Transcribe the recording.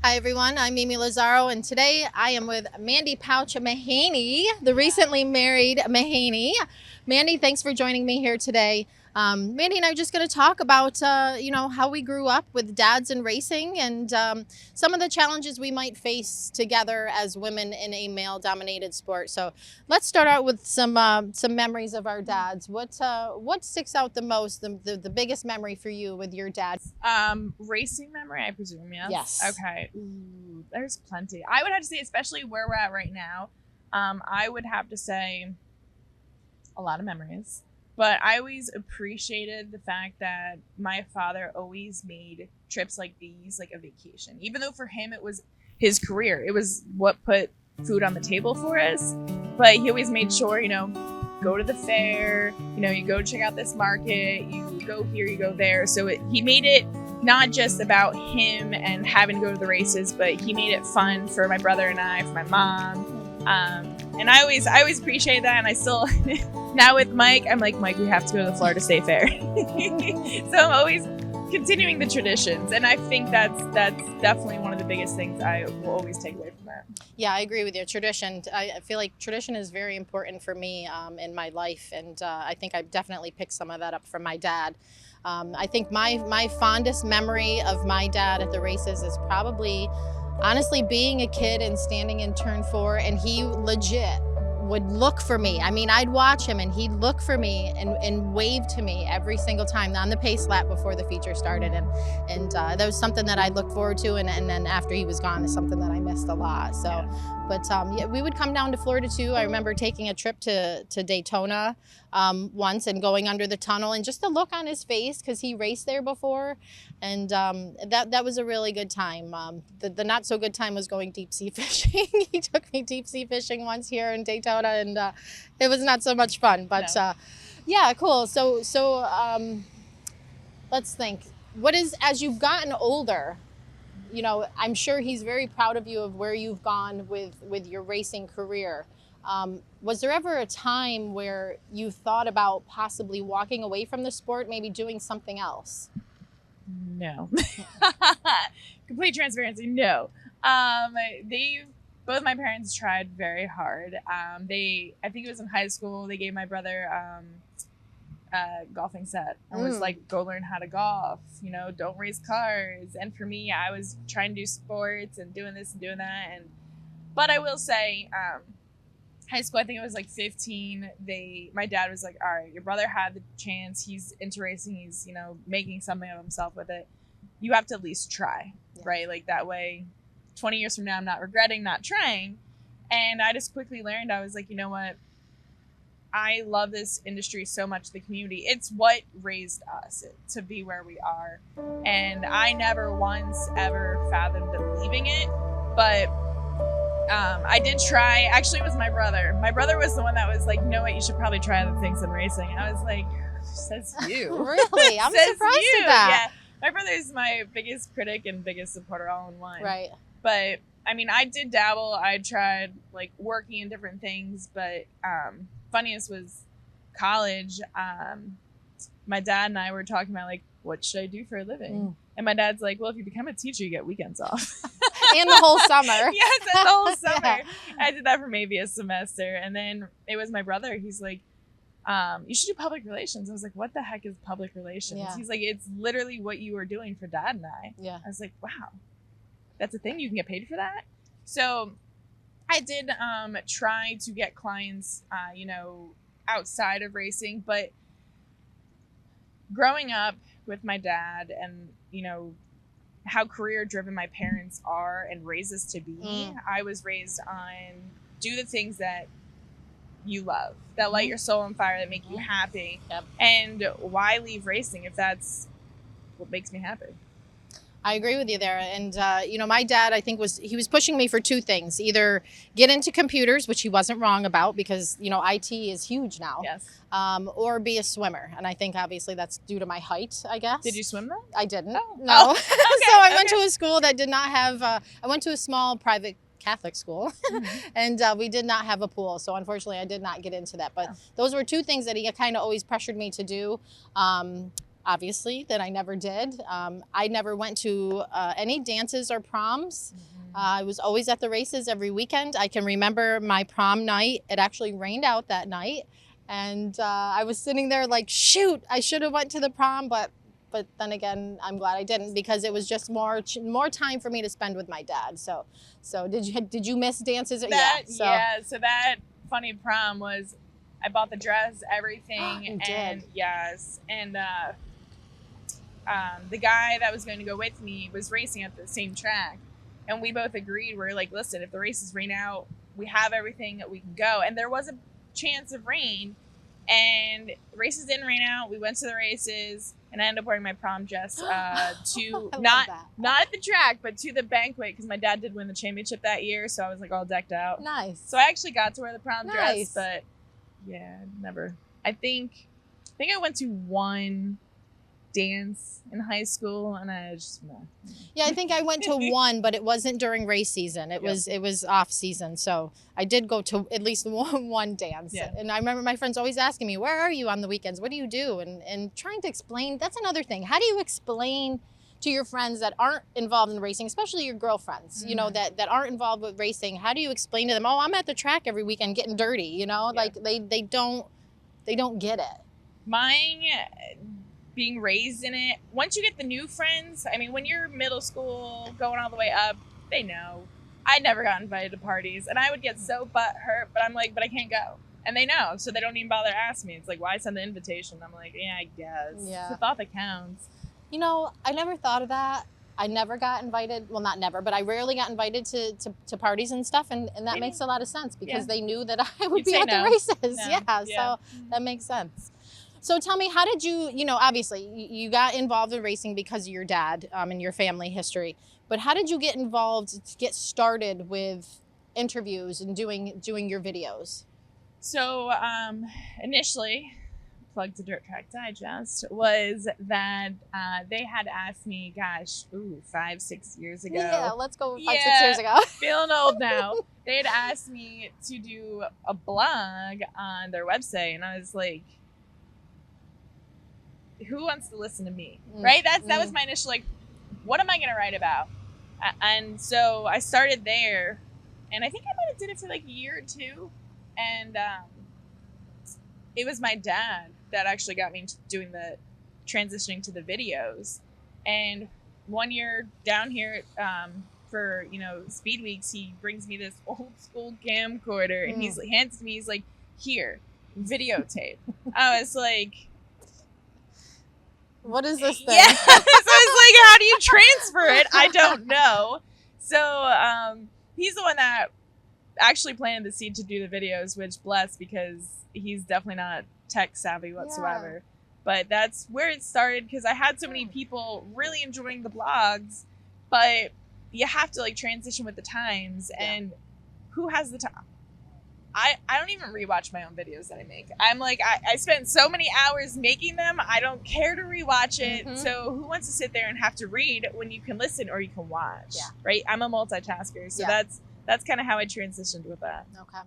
Hi everyone, I'm Mimi Lazzaro, and today I am with Mandee Pauch Mahaney, the recently married Mahaney. Mandee, thanks for joining me here today. Mandee and I are just going to talk about, how we grew up with dads in racing and some of the challenges we might face together as women in a male-dominated sport. So let's start out with some memories of our dads. What sticks out the most, the biggest memory for you with your dad? Racing memory, I presume, yes? Yes. Okay. Ooh, there's plenty. I would have to say, especially where we're at right now, I would have to say a lot of memories. But I always appreciated the fact that my father always made trips like these like a vacation. Even though for him it was his career. It was what put food on the table for us. But he always made sure, go to the fair, you go check out this market, you go here, you go there. So he made it not just about him and having to go to the races, but he made it fun for my brother and I, for my mom. And I always appreciate that. And I still, now with Mike, I'm like, Mike, we have to go to the Florida State Fair. So I'm always continuing the traditions. And I think that's definitely one of the biggest things I will always take away from that. Yeah, I agree with you. Tradition. I feel like tradition is very important for me in my life. And I think I definitely picked some of that up from my dad. I think my fondest memory of my dad at the races is probably, honestly, being a kid and standing in turn 4, and he legit would look for me. I mean, I'd watch him and he'd look for me and wave to me every single time on the pace lap before the feature started. And that was something that I looked forward to. And then after he was gone is something that I missed a lot. So, yeah. But yeah, we would come down to Florida too. I remember taking a trip to Daytona once and going under the tunnel, and just the look on his face, because he raced there before. And that was a really good time. The not so good time was going deep sea fishing. He took me deep sea fishing once here in Daytona, and it was not so much fun. But no. Yeah, cool. So let's think. What is, as you've gotten older, I'm sure he's very proud of you of where you've gone with your racing career. Was there ever a time where you thought about possibly walking away from the sport, maybe doing something else? No. Complete transparency, no. Both my parents tried very hard. I think it was in high school, they gave my brother a golfing set and was like, go learn how to golf, don't race cars. And for me, I was trying to do sports and doing this and doing that. But I will say, high school, I think it was like 15, my dad was like, all right, your brother had the chance, he's into racing, he's making something of himself with it, you have to at least try. Yeah. Right? Like that way 20 years from now I'm not regretting not trying. And I just quickly learned, I was like, you know what, I love this industry so much, the community, it's what raised us to be where we are. And I never once ever fathomed leaving it. But I did try. Actually, it was my brother. My brother was the one that was like, you know what, you should probably try other things than racing. I was like, says you. Really? I'm surprised at that. Yeah. My brother is my biggest critic and biggest supporter all in one. Right. But I mean, I did dabble. I tried like working in different things. But funniest was college. My dad and I were talking about like, what should I do for a living? And my dad's like, well, if you become a teacher, you get weekends off. And the whole summer. Yes, and the whole summer. Yeah. I did that for maybe a semester. And then it was my brother. He's like, you should do public relations. I was like, what the heck is public relations? Yeah. He's like, it's literally what you were doing for Dad and I. Yeah. I was like, wow, that's a thing? You can get paid for that? So I did try to get clients, outside of racing. But growing up with my dad and, how career driven my parents are and raised us to be, I was raised on do the things that you love, that light your soul on fire, that make you happy. Yep. And why leave racing if that's what makes me happy? I agree with you there. And, my dad, I think he was pushing me for two things: either get into computers, which he wasn't wrong about because, IT is huge now. Yes. Or be a swimmer. And I think obviously that's due to my height, I guess. Did you swim then? I didn't. Oh. No. Oh, okay, So I went to a school that did not have, I went to a small private Catholic school and we did not have a pool. So unfortunately I did not get into that. But those were two things that he kind of always pressured me to do. obviously, that I never did. I never went to any dances or proms. I was always at the races every weekend. I can remember my prom night. It actually rained out that night. And I was sitting there like, shoot, I should have went to the prom, but then again, I'm glad I didn't, because it was just more time for me to spend with my dad. So did you miss dances? So that funny prom was, I bought the dress, everything. You and did. Yes. And the guy that was going to go with me was racing at the same track. And we both agreed, we're like, listen, if the races rain out, we have everything that we can go. And there was a chance of rain, and races didn't rain out. We went to the races, and I ended up wearing my prom dress to not at the track, but to the banquet, because my dad did win the championship that year. So I was like all decked out. Nice. So I actually got to wear the prom dress, but yeah, never. I think I went to one dance in high school, and I just no. Yeah, I think I went to one, but it wasn't during race season. It was off season. So I did go to at least one dance. Yeah. And I remember my friends always asking me, where are you on the weekends? What do you do? And trying to explain, that's another thing. How do you explain to your friends that aren't involved in racing, especially your girlfriends, you know, that aren't involved with racing? How do you explain to them, oh, I'm at the track every weekend getting dirty, you know? Yeah. Like they don't get it. Mine, being raised in it, once you get the new friends, I mean, when you're middle school going all the way up, they know. I never got invited to parties, and I would get so butthurt, but I'm like, but I can't go. And they know, so they don't even bother asking me. It's like, why send the invitation? I'm like, yeah, I guess. Yeah. It's the thought that counts. You know, I never thought of that. I never got invited, well, not never, but I rarely got invited to parties and stuff, and that makes a lot of sense, because they knew that I would be at the races. No. Yeah, so that makes sense. So tell me, how did you, you know, obviously you got involved in racing because of your dad and your family history, but how did you get involved, to get started with interviews and doing your videos? So initially, plug to Dirt Track Digest, was that they had asked me, gosh, 5-6 years ago. Yeah, let's go 5-6 years ago. Feeling old now. They had asked me to do a blog on their website, and I was like, who wants to listen to me? Right? That was my initial, like, what am I going to write about? And so I started there, and I think I might have did it for like a year or two. And it was my dad that actually got me into doing the transitioning to the videos. And one year down here for, you know, Speed Weeks, he brings me this old school camcorder, and he's hands to me, he's like, here, videotape. I was like, what is this thing? Yeah. So I was like, how do you transfer it? I don't know. So he's the one that actually planted the seed to do the videos, which bless, because he's definitely not tech savvy whatsoever. Yeah. But that's where it started, because I had so many people really enjoying the blogs, but you have to like transition with the times, and who has the time? I don't even rewatch my own videos that I make. I'm like, I spent so many hours making them, I don't care to rewatch it. So who wants to sit there and have to read when you can listen or you can watch? Yeah. Right? I'm a multitasker. So that's kind of how I transitioned with that. Okay.